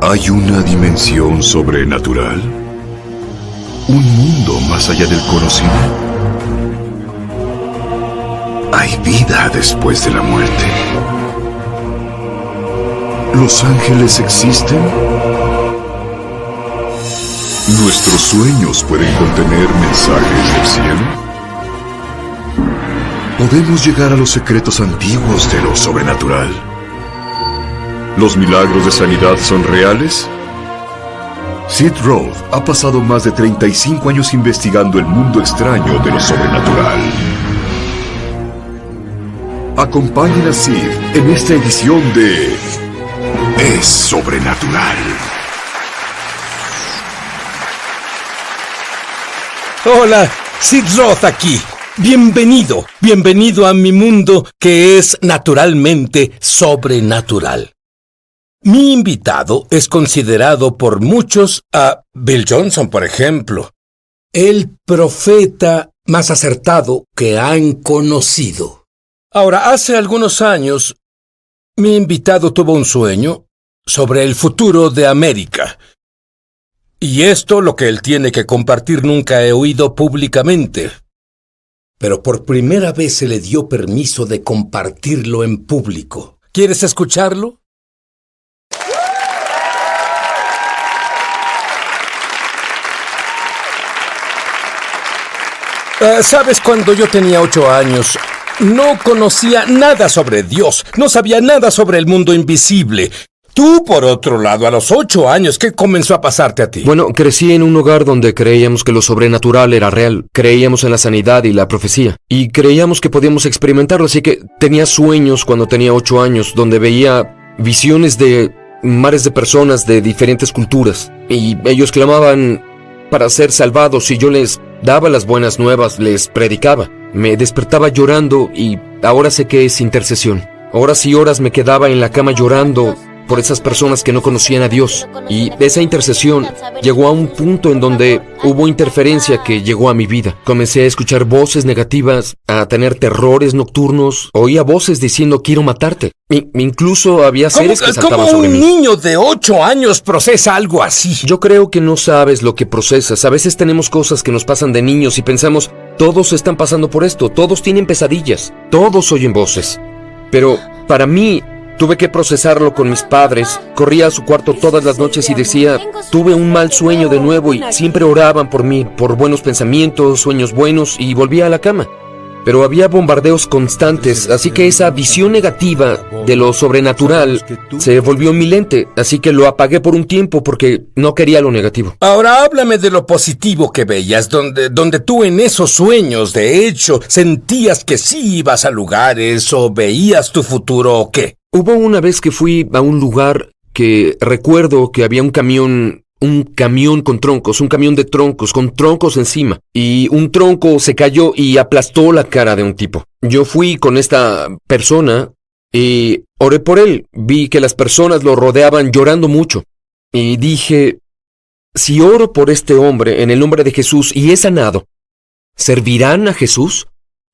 ¿Hay una dimensión sobrenatural? ¿Un mundo más allá del conocido? ¿Hay vida después de la muerte? ¿Los ángeles existen? ¿Nuestros sueños pueden contener mensajes del cielo? ¿Podemos llegar a los secretos antiguos de lo sobrenatural? ¿Los milagros de sanidad son reales? Sid Roth ha pasado más de 35 años investigando el mundo extraño de lo sobrenatural. Acompañen a Sid en esta edición de Es Sobrenatural. Hola, Sid Roth aquí. Bienvenido a mi mundo que es naturalmente sobrenatural. Mi invitado es considerado por muchos a Bill Johnson, por ejemplo, el profeta más acertado que han conocido. Ahora, hace algunos años, mi invitado tuvo un sueño sobre el futuro de América. Y esto, lo que él tiene que compartir, nunca he oído públicamente. Pero por primera vez se le dio permiso de compartirlo en público. ¿Quieres escucharlo? ¿Sabes? Cuando yo tenía 8 años, no conocía nada sobre Dios, no sabía nada sobre el mundo invisible. Tú, por otro lado, a los 8 años, ¿qué comenzó a pasarte a ti? Bueno, crecí en un hogar donde creíamos que lo sobrenatural era real. Creíamos en la sanidad y la profecía. Y creíamos que podíamos experimentarlo, así que tenía sueños cuando tenía 8 años, donde veía visiones de mares de personas de diferentes culturas. Y ellos clamaban para ser salvados y yo les daba las buenas nuevas, les predicaba. Me despertaba llorando y ahora sé que es intercesión. Horas y horas me quedaba en la cama llorando por esas personas que no conocían a Dios. Y esa intercesión llegó a un punto en donde hubo interferencia que llegó a mi vida. Comencé a escuchar voces negativas, a tener terrores nocturnos. Oía voces diciendo quiero matarte. Incluso había seres que saltaban sobre mí. ¿Cómo un niño de 8 años procesa algo así? Yo creo que no sabes lo que procesas. A veces tenemos cosas que nos pasan de niños y pensamos, todos están pasando por esto, todos tienen pesadillas, todos oyen voces. Pero para mí, tuve que procesarlo con mis padres. Corría a su cuarto todas las noches y decía, tuve un mal sueño de nuevo, y siempre oraban por mí, por buenos pensamientos, sueños buenos, y volvía a la cama. Pero había bombardeos constantes, así que esa visión negativa de lo sobrenatural se volvió mi lente, así que lo apagué por un tiempo porque no quería lo negativo. Ahora háblame de lo positivo que veías, donde tú en esos sueños, de hecho, sentías que sí ibas a lugares o veías tu futuro o qué. Hubo una vez que fui a un lugar que recuerdo que había un camión con troncos, un camión de troncos, con troncos encima, y un tronco se cayó y aplastó la cara de un tipo. Yo fui con esta persona y oré por él. Vi que las personas lo rodeaban llorando mucho. Y dije, si oro por este hombre en el nombre de Jesús y es sanado, ¿servirán a Jesús?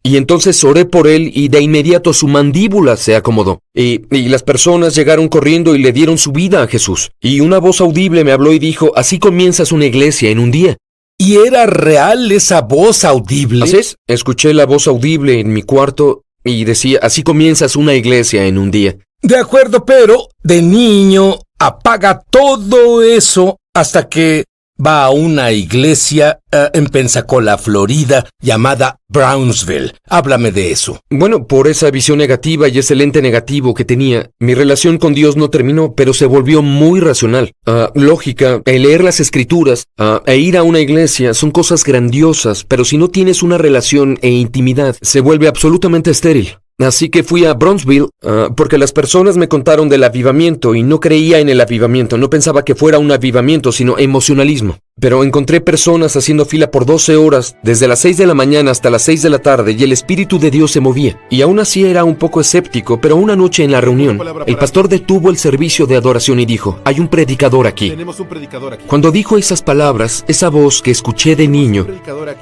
Y entonces oré por él y de inmediato su mandíbula se acomodó. Y las personas llegaron corriendo y le dieron su vida a Jesús. Y una voz audible me habló y dijo, así comienzas una iglesia en un día. ¿Y era real esa voz audible? Así es. Escuché la voz audible en mi cuarto y decía, así comienzas una iglesia en un día. De acuerdo, pero de niño apaga todo eso hasta que va a una iglesia en Pensacola, Florida, llamada Brownsville. Háblame de eso. Bueno, por esa visión negativa y ese lente negativo que tenía, mi relación con Dios no terminó, pero se volvió muy racional. Lógica, el leer las escrituras e ir a una iglesia son cosas grandiosas, pero si no tienes una relación e intimidad, se vuelve absolutamente estéril. Así que fui a Brownsville porque las personas me contaron del avivamiento y no creía en el avivamiento. No pensaba que fuera un avivamiento, sino emocionalismo. Pero encontré personas haciendo fila por 12 horas, desde las 6 de la mañana hasta las 6 de la tarde, y el Espíritu de Dios se movía. Y aún así era un poco escéptico, pero una noche en la reunión, el pastor detuvo el servicio de adoración y dijo, hay un predicador aquí. Tenemos un predicador aquí. Cuando dijo esas palabras, esa voz que escuché de niño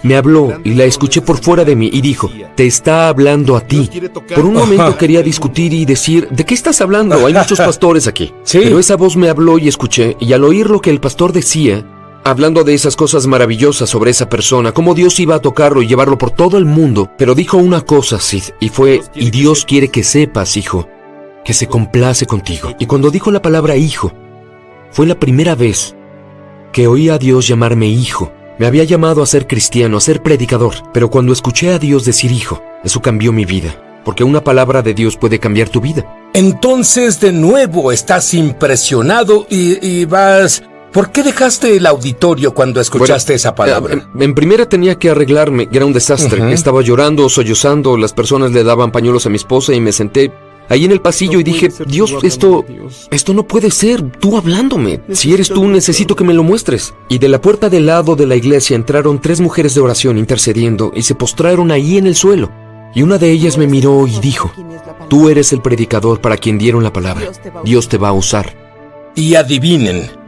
me habló y la escuché por fuera de mí y dijo, te está hablando a ti. Por un momento quería discutir y decir, ¿de qué estás hablando? Hay muchos pastores aquí. Sí. Pero esa voz me habló y escuché, y al oír lo que el pastor decía, hablando de esas cosas maravillosas sobre esa persona, cómo Dios iba a tocarlo y llevarlo por todo el mundo, pero dijo una cosa, Sid, y fue, y Dios quiere que sepas, hijo, que se complace contigo. Y cuando dijo la palabra hijo, fue la primera vez que oí a Dios llamarme hijo. Me había llamado a ser cristiano, a ser predicador, pero cuando escuché a Dios decir hijo, eso cambió mi vida, porque una palabra de Dios puede cambiar tu vida. Entonces, de nuevo, estás impresionado y vas... ¿Por qué dejaste el auditorio cuando escuchaste esa palabra? En primera tenía que arreglarme, era un desastre. Estaba llorando, sollozando, las personas le daban pañuelos a mi esposa y me senté ahí en el pasillo y dije, Dios, esto no puede ser, tú hablándome. Si eres tú, necesito que me lo muestres. Y de la puerta del lado de la iglesia entraron 3 mujeres de oración intercediendo y se postraron ahí en el suelo. Y una de ellas me miró y dijo, tú eres el predicador para quien dieron la palabra. Dios te va a usar. Y adivinen,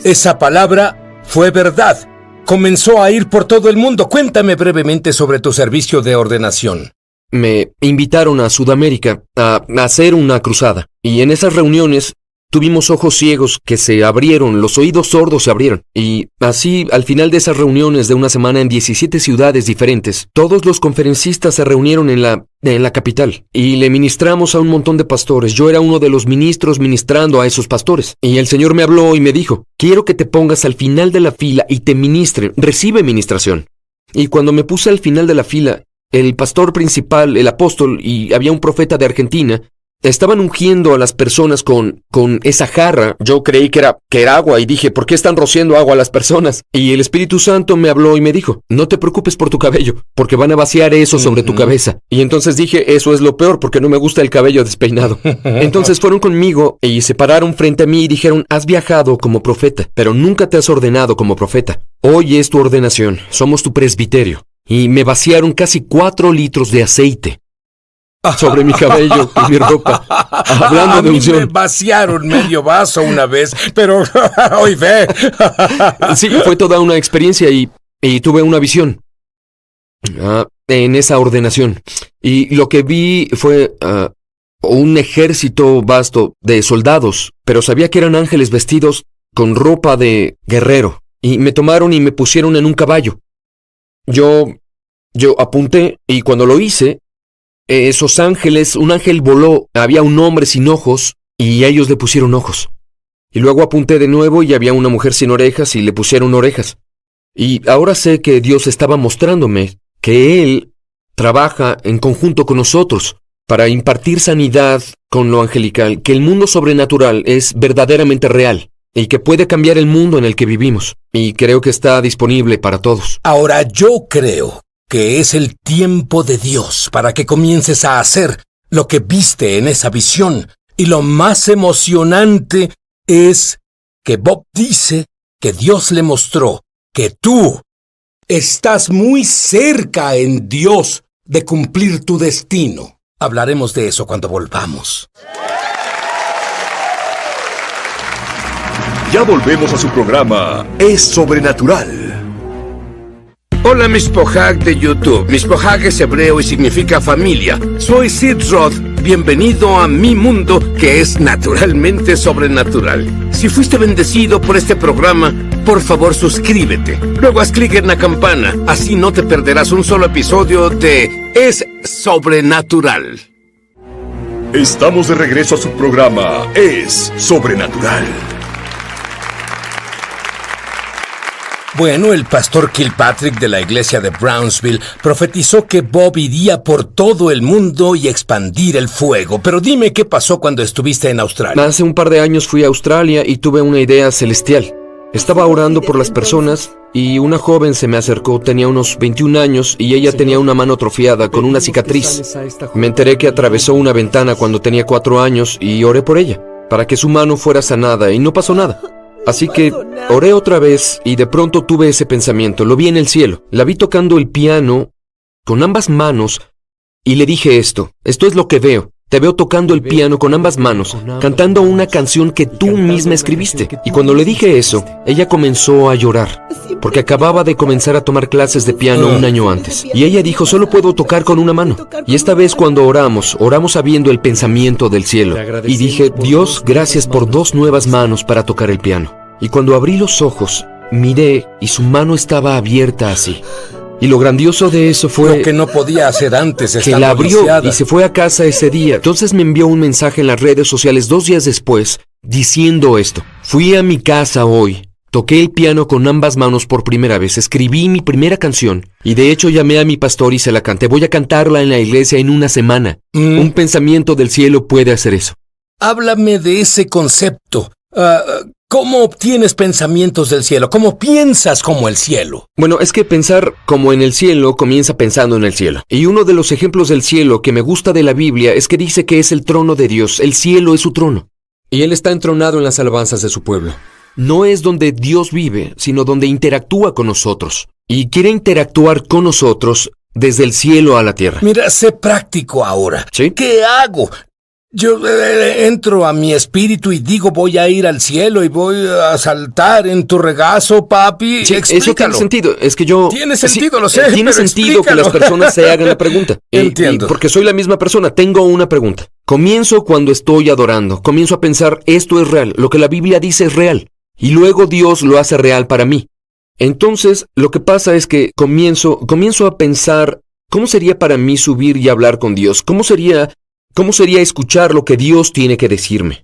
esa palabra fue verdad. Comenzó a ir por todo el mundo. Cuéntame brevemente sobre tu servicio de ordenación. Me invitaron a Sudamérica a hacer una cruzada. Y en esas reuniones tuvimos ojos ciegos que se abrieron, los oídos sordos se abrieron. Y así, al final de esas reuniones de una semana en 17 ciudades diferentes, todos los conferencistas se reunieron en la capital. Y le ministramos a un montón de pastores. Yo era uno de los ministros ministrando a esos pastores. Y el Señor me habló y me dijo, quiero que te pongas al final de la fila y te ministren. Recibe ministración. Y cuando me puse al final de la fila, el pastor principal, el apóstol, y había un profeta de Argentina, estaban ungiendo a las personas con esa jarra. Yo creí que era agua y dije, ¿por qué están rociando agua a las personas? Y el Espíritu Santo me habló y me dijo, no te preocupes por tu cabello, porque van a vaciar eso sobre tu cabeza. Y entonces dije, eso es lo peor, porque no me gusta el cabello despeinado. Entonces fueron conmigo y se pararon frente a mí y dijeron, has viajado como profeta, pero nunca te has ordenado como profeta. Hoy es tu ordenación, somos tu presbiterio. Y me vaciaron casi 4 litros de aceite sobre mi cabello y mi ropa, hablando de unción. Me vaciaron medio vaso una vez, pero hoy ve. Sí, fue toda una experiencia y tuve una visión en esa ordenación. Y lo que vi fue un ejército vasto de soldados, pero sabía que eran ángeles vestidos con ropa de guerrero. Y me tomaron y me pusieron en un caballo. Yo apunté y cuando lo hice, esos ángeles, un ángel voló, había un hombre sin ojos y ellos le pusieron ojos. Y luego apunté de nuevo y había una mujer sin orejas y le pusieron orejas. Y ahora sé que Dios estaba mostrándome que Él trabaja en conjunto con nosotros para impartir sanidad con lo angelical, que el mundo sobrenatural es verdaderamente real y que puede cambiar el mundo en el que vivimos. Y creo que está disponible para todos. Ahora yo creo que es el tiempo de Dios para que comiences a hacer lo que viste en esa visión. Y lo más emocionante es que Bob dice que Dios le mostró que tú estás muy cerca en Dios de cumplir tu destino. Hablaremos de eso cuando volvamos. Ya volvemos a su programa Es Sobrenatural. Hola Mishpohag de YouTube. Mishpohag es hebreo y significa familia. Soy Sid Roth. Bienvenido a mi mundo que es naturalmente sobrenatural. Si fuiste bendecido por este programa, por favor suscríbete. Luego haz clic en la campana. Así no te perderás un solo episodio de Es Sobrenatural. Estamos de regreso a su programa Es Sobrenatural. Bueno, el pastor Kilpatrick de la iglesia de Brownsville profetizó que Bob iría por todo el mundo y expandir el fuego. Pero dime qué pasó cuando estuviste en Australia. Hace un par de años fui a Australia y tuve una idea celestial. Estaba orando por las personas y una joven se me acercó, tenía unos 21 años y ella tenía una mano atrofiada con una cicatriz. Me enteré que atravesó una ventana cuando tenía 4 años y oré por ella, para que su mano fuera sanada y no pasó nada. Así que oré otra vez y de pronto tuve ese pensamiento. Lo vi en el cielo. La vi tocando el piano con ambas manos y le dije esto. Esto es lo que veo. Te veo tocando el piano con ambas manos, cantando una canción que tú misma escribiste. Y cuando le dije eso, ella comenzó a llorar, porque acababa de comenzar a tomar clases de piano un año antes. Y ella dijo, solo puedo tocar con una mano. Y esta vez cuando oramos sabiendo el pensamiento del cielo. Y dije, Dios, gracias por 2 nuevas manos para tocar el piano. Y cuando abrí los ojos, miré y su mano estaba abierta así. Y lo grandioso de eso fue Lo que no podía hacer antes, que la abrió y se fue a casa ese día. Entonces me envió un mensaje en las redes sociales 2 días después diciendo esto. Fui a mi casa hoy, toqué el piano con ambas manos por primera vez, escribí mi primera canción y de hecho llamé a mi pastor y se la canté. Voy a cantarla en la iglesia en una semana. Un pensamiento del cielo puede hacer eso. Háblame de ese concepto. ¿Cómo obtienes pensamientos del cielo? ¿Cómo piensas como el cielo? Bueno, es que pensar como en el cielo comienza pensando en el cielo. Y uno de los ejemplos del cielo que me gusta de la Biblia es que dice que es el trono de Dios. El cielo es su trono. Y Él está entronado en las alabanzas de su pueblo. No es donde Dios vive, sino donde interactúa con nosotros. Y quiere interactuar con nosotros desde el cielo a la tierra. Mira, sé práctico ahora. ¿Sí? ¿Qué hago? Yo entro a mi espíritu y digo voy a ir al cielo y voy a saltar en tu regazo, papi. Sí, Explícalo. eso tiene sentido. Es que yo... Tiene sentido, sí, lo sé, Tiene pero sentido que las explícalo. personas se hagan la pregunta. Entiendo. Porque soy la misma persona. Tengo una pregunta. Comienzo cuando estoy adorando. Comienzo a pensar, esto es real. Lo que la Biblia dice es real. Y luego Dios lo hace real para mí. Entonces, lo que pasa es que comienzo a pensar, ¿cómo sería para mí subir y hablar con Dios? ¿Cómo sería escuchar lo que Dios tiene que decirme?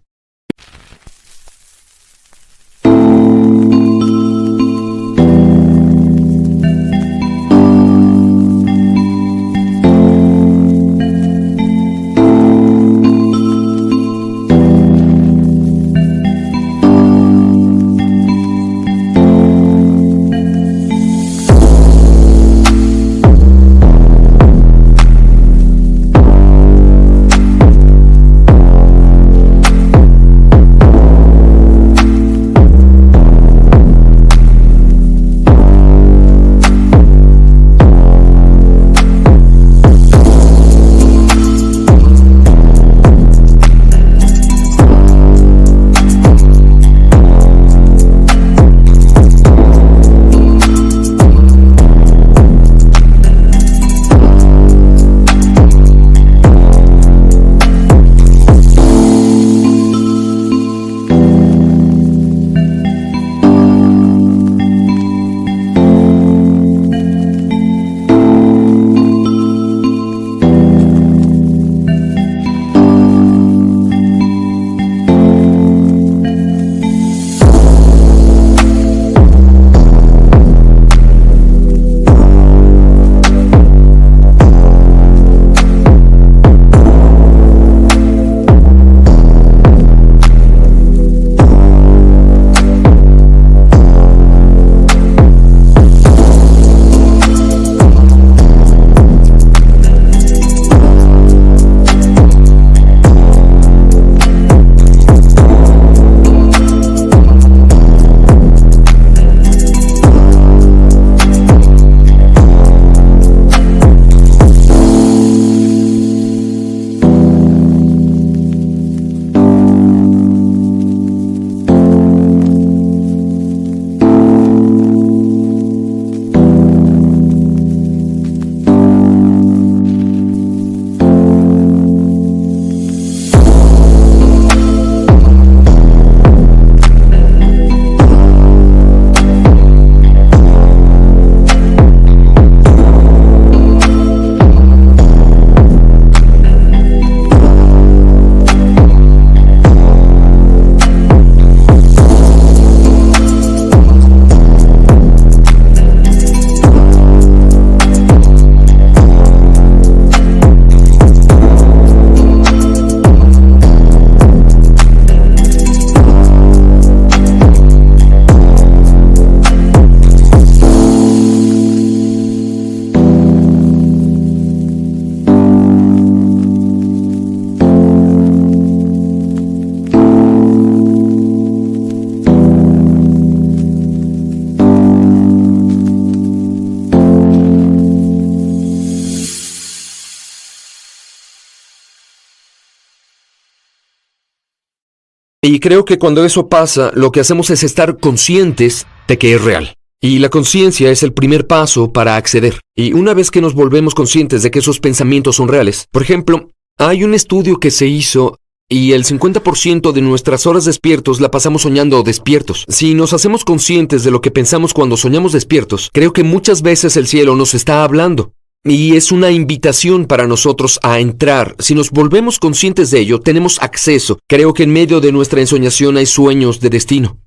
Y creo que cuando eso pasa, lo que hacemos es estar conscientes de que es real. Y la conciencia es el primer paso para acceder. Y una vez que nos volvemos conscientes de que esos pensamientos son reales, por ejemplo, hay un estudio que se hizo y el 50% de nuestras horas despiertos la pasamos soñando despiertos. Si nos hacemos conscientes de lo que pensamos cuando soñamos despiertos, creo que muchas veces el cielo nos está hablando. Y es una invitación para nosotros a entrar. Si nos volvemos conscientes de ello, tenemos acceso. Creo que en medio de nuestra ensoñación hay sueños de destino.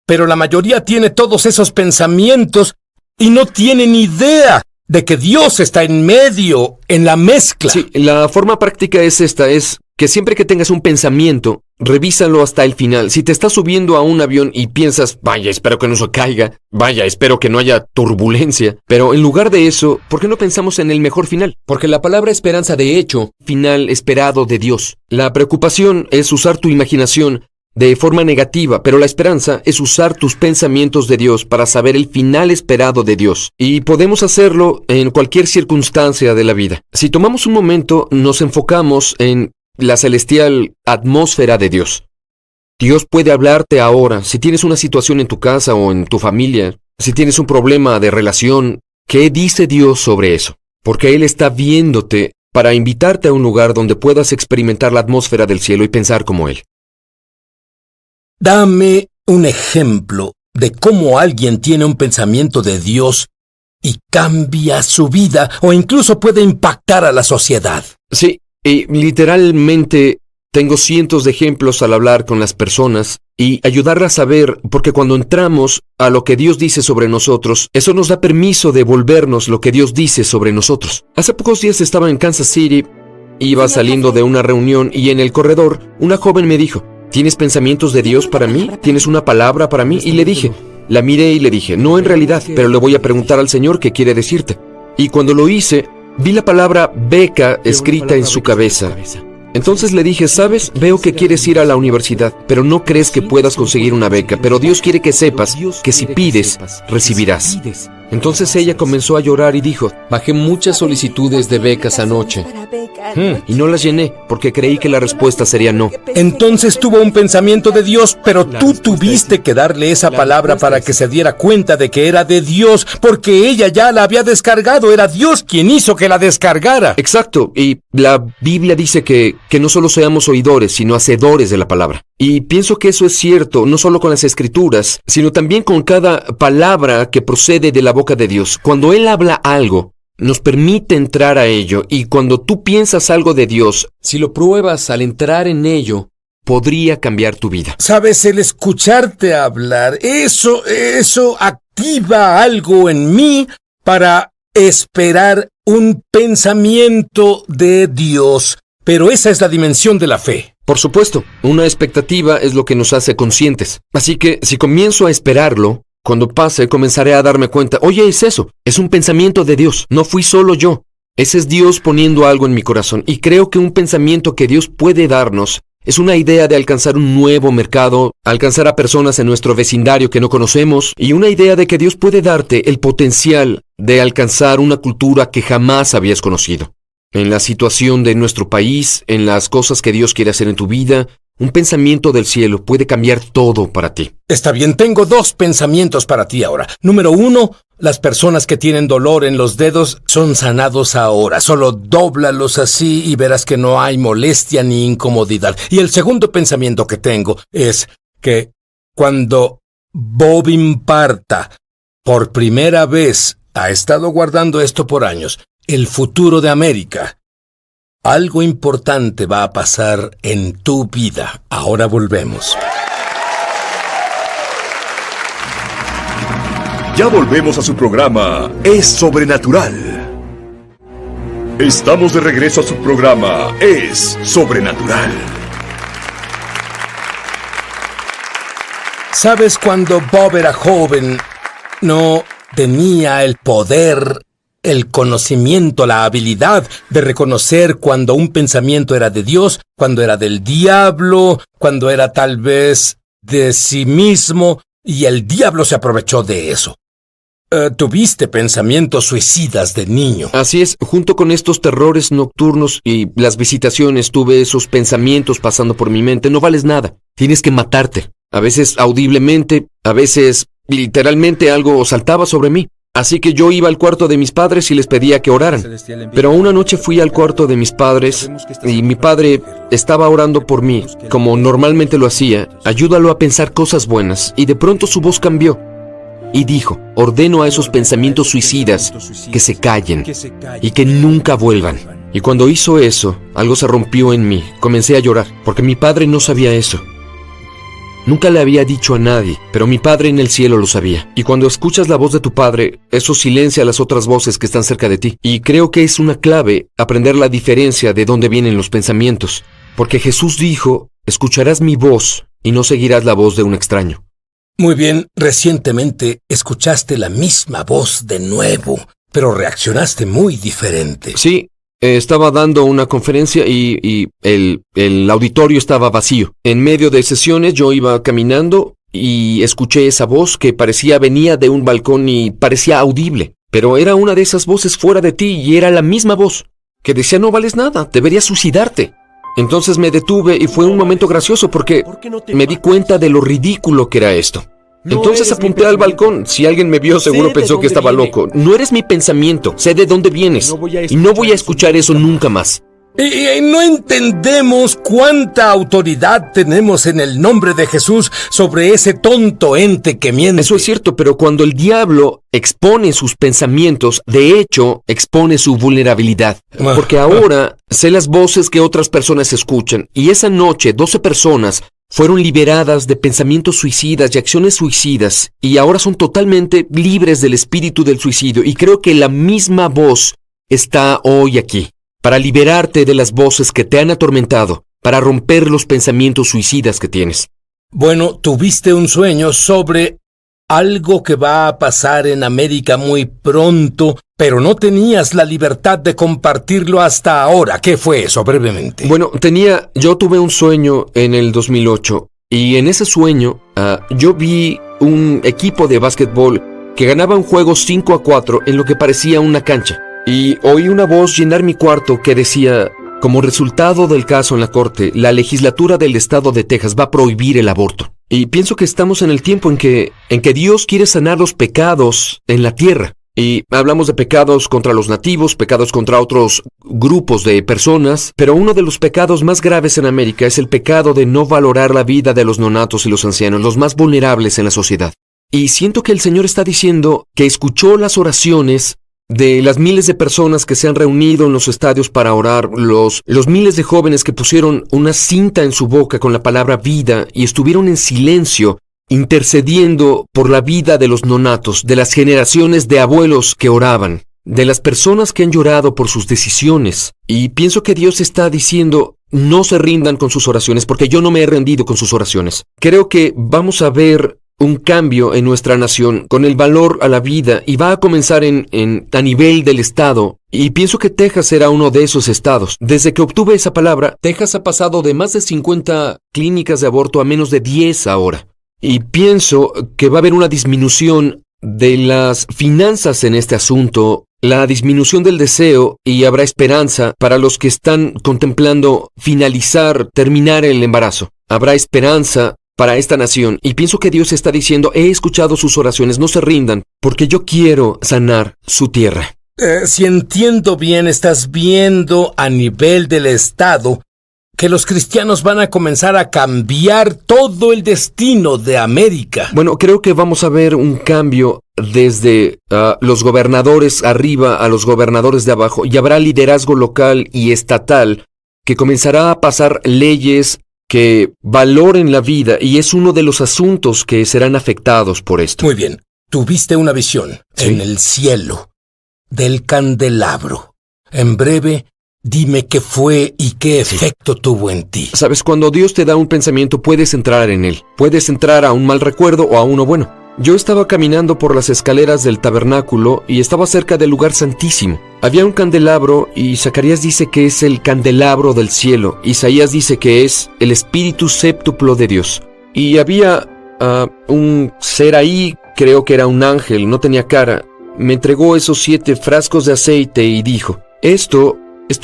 Pero la mayoría tiene todos esos pensamientos y no tienen idea de que Dios está en medio, en la mezcla. Sí, la forma práctica es esta, es que siempre que tengas un pensamiento, revísalo hasta el final. Si te estás subiendo a un avión y piensas, vaya, espero que no se caiga, vaya, espero que no haya turbulencia, pero en lugar de eso, ¿por qué no pensamos en el mejor final? Porque la palabra esperanza, de hecho, final esperado de Dios. La preocupación es usar tu imaginación de forma negativa, pero la esperanza es usar tus pensamientos de Dios para saber el final esperado de Dios. Y podemos hacerlo en cualquier circunstancia de la vida. Si tomamos un momento, nos enfocamos en la celestial atmósfera de Dios. Dios puede hablarte ahora. Si tienes una situación en tu casa o en tu familia, si tienes un problema de relación, ¿qué dice Dios sobre eso? Porque Él está viéndote para invitarte a un lugar donde puedas experimentar la atmósfera del cielo y pensar como Él. Dame un ejemplo de cómo alguien tiene un pensamiento de Dios y cambia su vida o incluso puede impactar a la sociedad. Sí, y literalmente tengo cientos de ejemplos al hablar con las personas y ayudarlas a ver, porque cuando entramos a lo que Dios dice sobre nosotros, eso nos da permiso de volvernos lo que Dios dice sobre nosotros. Hace pocos días estaba en Kansas City, iba saliendo de una reunión y en el corredor una joven me dijo, ¿tienes pensamientos de Dios para mí? ¿Tienes una palabra para mí? Y le dije, la miré y le dije, no en realidad, pero le voy a preguntar al Señor qué quiere decirte. Y cuando lo hice, vi la palabra beca escrita en su cabeza. Entonces le dije, ¿sabes? Veo que quieres ir a la universidad, pero no crees que puedas conseguir una beca, pero Dios quiere que sepas que si pides, recibirás. Entonces ella comenzó a llorar y dijo, bajé muchas solicitudes de becas anoche. Y no las llené porque creí que la respuesta sería no. Entonces tuvo un pensamiento de Dios, pero tú tuviste que darle esa palabra para que se diera cuenta de que era de Dios, porque ella ya la había descargado. Era Dios quien hizo que la descargara. Exacto, y la Biblia dice que no solo seamos oidores, sino hacedores de la palabra. Y pienso que eso es cierto, no solo con las Escrituras, sino también con cada palabra que procede de la boca de Dios. Cuando Él habla algo, nos permite entrar a ello, y cuando tú piensas algo de Dios, si lo pruebas al entrar en ello, podría cambiar tu vida. Sabes, el escucharte hablar, eso activa algo en mí para esperar un pensamiento de Dios. Pero esa es la dimensión de la fe. Por supuesto, una expectativa es lo que nos hace conscientes. Así que si comienzo a esperarlo, cuando pase comenzaré a darme cuenta, oye, es eso, es un pensamiento de Dios, no fui solo yo. Ese es Dios poniendo algo en mi corazón. Y creo que un pensamiento que Dios puede darnos es una idea de alcanzar un nuevo mercado, alcanzar a personas en nuestro vecindario que no conocemos, y una idea de que Dios puede darte el potencial de alcanzar una cultura que jamás habías conocido. En la situación de nuestro país, en las cosas que Dios quiere hacer en tu vida, un pensamiento del cielo puede cambiar todo para ti. Está bien, tengo 2 pensamientos para ti ahora. Número 1, las personas que tienen dolor en los dedos son sanados ahora. Solo dóblalos así y verás que no hay molestia ni incomodidad. Y el segundo pensamiento que tengo es que cuando Bob imparta por primera vez, ha estado guardando esto por años, el futuro de América, algo importante va a pasar en tu vida. Ahora volvemos. Ya volvemos a su programa Es Sobrenatural. Estamos de regreso a su programa Es Sobrenatural. ¿Sabes? Cuando Bob era joven, no tenía el poder, el conocimiento, la habilidad de reconocer cuando un pensamiento era de Dios, cuando era del diablo, cuando era tal vez de sí mismo, y el diablo se aprovechó de eso. Tuviste pensamientos suicidas de niño. Así es, junto con estos terrores nocturnos y las visitaciones, tuve esos pensamientos pasando por mi mente. No vales nada, tienes que matarte. A veces audiblemente, a veces literalmente algo saltaba sobre mí. Así que yo iba al cuarto de mis padres y les pedía que oraran. Pero una noche fui al cuarto de mis padres y mi padre estaba orando por mí, como normalmente lo hacía. Ayúdalo a pensar cosas buenas. Y de pronto su voz cambió y dijo: ordeno a esos pensamientos suicidas que se callen y que nunca vuelvan. Y cuando hizo eso, algo se rompió en mí. Comencé a llorar, porque mi padre no sabía eso. Nunca le había dicho a nadie, pero mi Padre en el cielo lo sabía. Y cuando escuchas la voz de tu Padre, eso silencia las otras voces que están cerca de ti. Y creo que es una clave aprender la diferencia de dónde vienen los pensamientos. Porque Jesús dijo: escucharás mi voz y no seguirás la voz de un extraño. Muy bien, recientemente escuchaste la misma voz de nuevo, pero reaccionaste muy diferente. Sí. Estaba dando una conferencia y el auditorio estaba vacío. En medio de sesiones yo iba caminando y escuché esa voz que venía de un balcón y parecía audible. Pero era una de esas voces fuera de ti y era la misma voz que decía: no vales nada, deberías suicidarte. Entonces me detuve y fue un momento gracioso porque me di cuenta de lo ridículo que era esto. Entonces apunté al balcón. Si alguien me vio, seguro pensó que estaba loco. No eres mi pensamiento, sé de dónde vienes. Y no voy a escuchar eso nunca más. Y no entendemos cuánta autoridad tenemos en el nombre de Jesús sobre ese tonto ente que miente. Eso es cierto, pero cuando el diablo expone sus pensamientos, de hecho, expone su vulnerabilidad. Porque ahora sé las voces que otras personas escuchan. Y esa noche, 12 personas fueron liberadas de pensamientos suicidas y acciones suicidas, y ahora son totalmente libres del espíritu del suicidio. Y creo que la misma voz está hoy aquí, para liberarte de las voces que te han atormentado, para romper los pensamientos suicidas que tienes. Bueno, tuviste un sueño sobre algo que va a pasar en América muy pronto, pero no tenías la libertad de compartirlo hasta ahora. ¿Qué fue eso, brevemente? Bueno, yo tuve un sueño en el 2008, y en ese sueño yo vi un equipo de básquetbol que ganaba un juego 5-4 en lo que parecía una cancha. Y oí una voz llenar mi cuarto que decía: como resultado del caso en la corte, la legislatura del estado de Texas va a prohibir el aborto. Y pienso que estamos en el tiempo en que Dios quiere sanar los pecados en la tierra. Y hablamos de pecados contra los nativos, pecados contra otros grupos de personas, pero uno de los pecados más graves en América es el pecado de no valorar la vida de los neonatos y los ancianos, los más vulnerables en la sociedad. Y siento que el Señor está diciendo que escuchó las oraciones de las miles de personas que se han reunido en los estadios para orar, los miles de jóvenes que pusieron una cinta en su boca con la palabra vida y estuvieron en silencio intercediendo por la vida de los neonatos, de las generaciones de abuelos que oraban, de las personas que han llorado por sus decisiones. Y pienso que Dios está diciendo: no se rindan con sus oraciones, porque yo no me he rendido con sus oraciones. Creo que vamos a ver un cambio en nuestra nación con el valor a la vida, y va a comenzar a nivel del estado, y pienso que Texas será uno de esos estados. Desde que obtuve esa palabra, Texas ha pasado de más de 50 clínicas de aborto a menos de 10 ahora. Y pienso que va a haber una disminución de las finanzas en este asunto, la disminución del deseo, y habrá esperanza para los que están contemplando terminar el embarazo. Habrá esperanza para esta nación, y pienso que Dios está diciendo: he escuchado sus oraciones, no se rindan, porque yo quiero sanar su tierra. Si entiendo bien, estás viendo a nivel del Estado que los cristianos van a comenzar a cambiar todo el destino de América. Bueno, creo que vamos a ver un cambio desde los gobernadores arriba a los gobernadores de abajo, y habrá liderazgo local y estatal que comenzará a pasar leyes que valoren la vida, y es uno de los asuntos que serán afectados por esto. Muy bien, tuviste una visión en el cielo del candelabro. En breve, dime qué fue y qué efecto tuvo en ti. Sabes, cuando Dios te da un pensamiento, puedes entrar en él. Puedes entrar a un mal recuerdo o a uno bueno. Yo estaba caminando por las escaleras del tabernáculo y estaba cerca del lugar santísimo. Había un candelabro, y Zacarías dice que es el candelabro del cielo. Isaías dice que es el espíritu séptuplo de Dios. Y había un ser ahí creo que era un ángel, no tenía cara, me entregó esos 7 frascos de aceite y dijo, Esto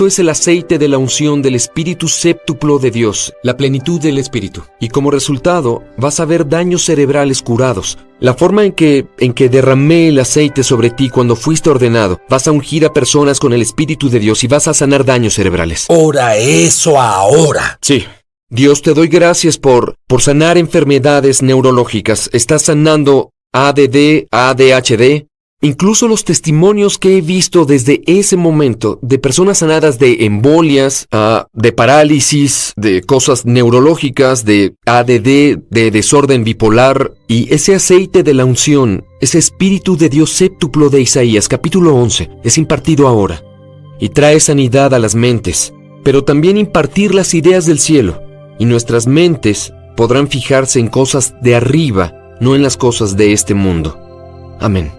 es el aceite de la unción del Espíritu séptuplo de Dios, La plenitud del Espíritu. y como resultado vas a ver daños cerebrales curados. La forma en que derramé el aceite sobre ti cuando fuiste ordenado, vas a ungir a personas con el Espíritu de Dios y vas a sanar daños cerebrales. Ora eso ahora. Sí. Dios, te doy gracias por sanar enfermedades neurológicas. Estás sanando ADD, ADHD. Incluso los testimonios que he visto desde ese momento de personas sanadas de embolias, de parálisis, de cosas neurológicas, de ADD, de desorden bipolar, y ese aceite de la unción, ese Espíritu de Dios séptuplo de Isaías, capítulo 11, es impartido ahora y trae sanidad a las mentes, pero también impartir las ideas del cielo, y nuestras mentes podrán fijarse en cosas de arriba, no en las cosas de este mundo. Amén.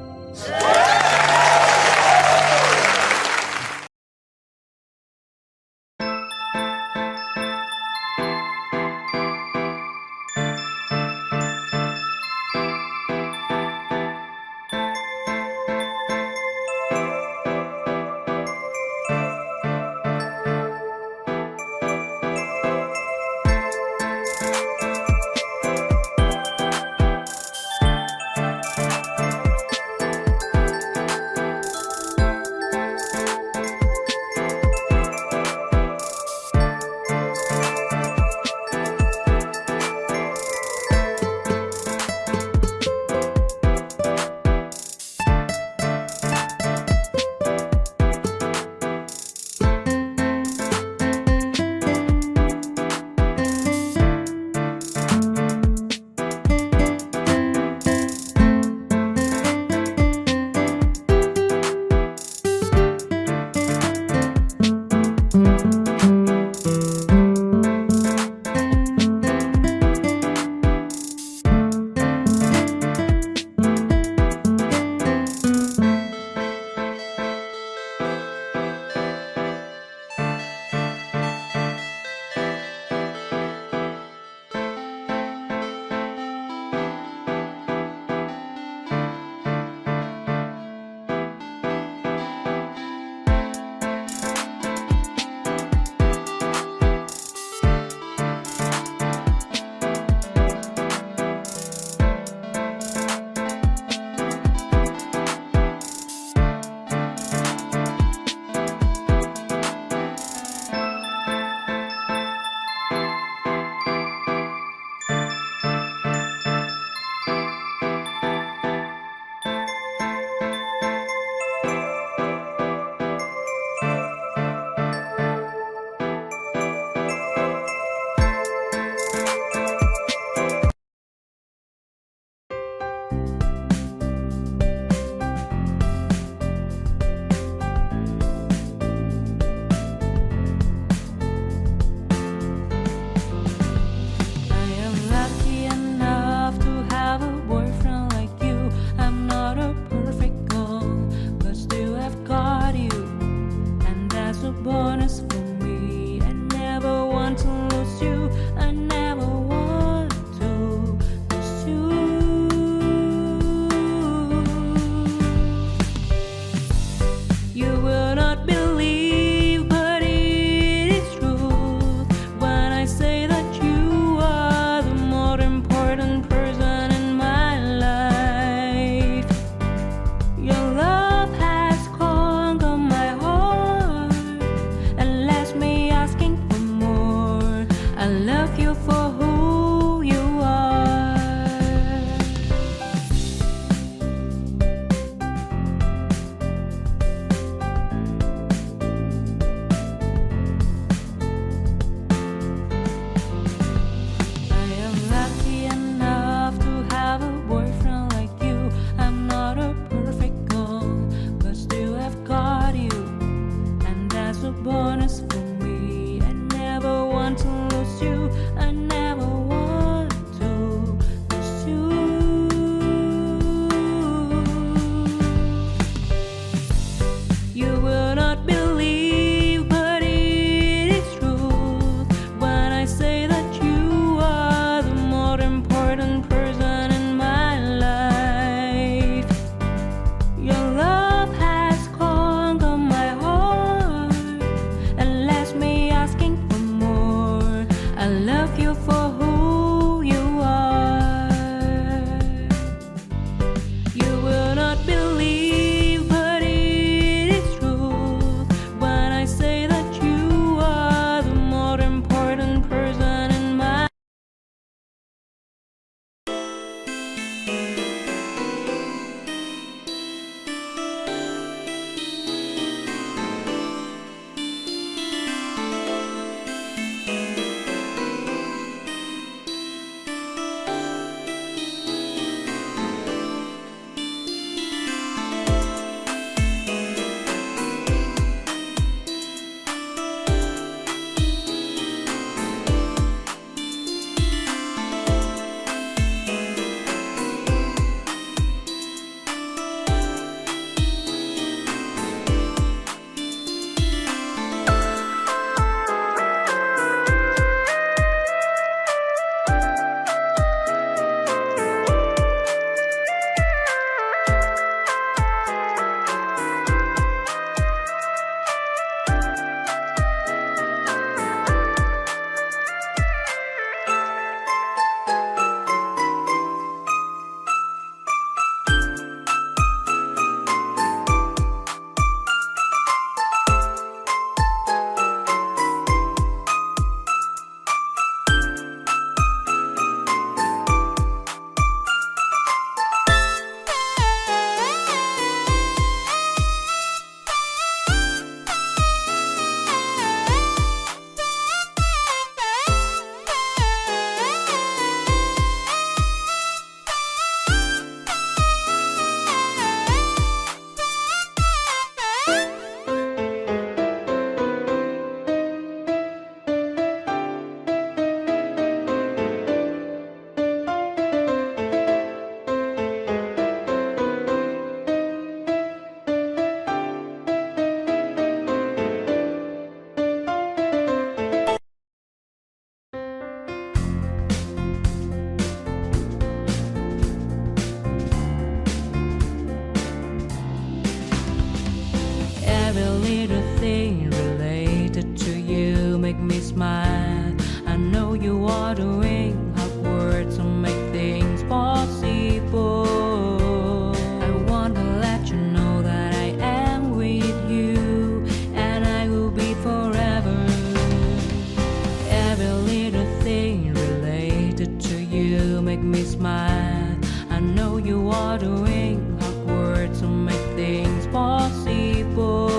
make me smile. I know you are doing hard work to make things possible.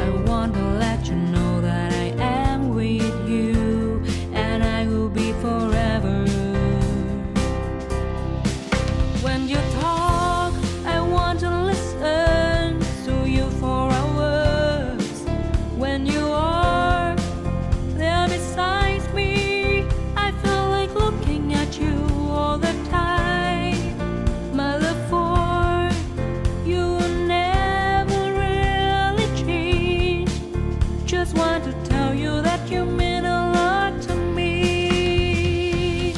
I want to let you know that I am with you, and I will be forever. When you talk, I want to listen to you for hours. When you are there beside me, I feel like looking at you all the time. My love for you will never really change. Just want to tell you that you mean a lot to me.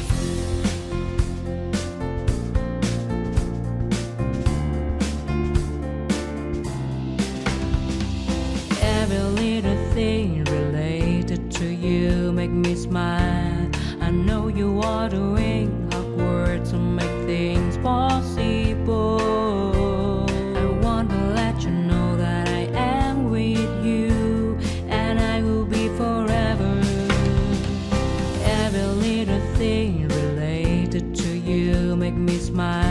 Every little thing related to you make me smile. I know you are doing hard work to make things possible. I want to let you know that I am with you, and I will be forever. Every little thing related to you make me smile.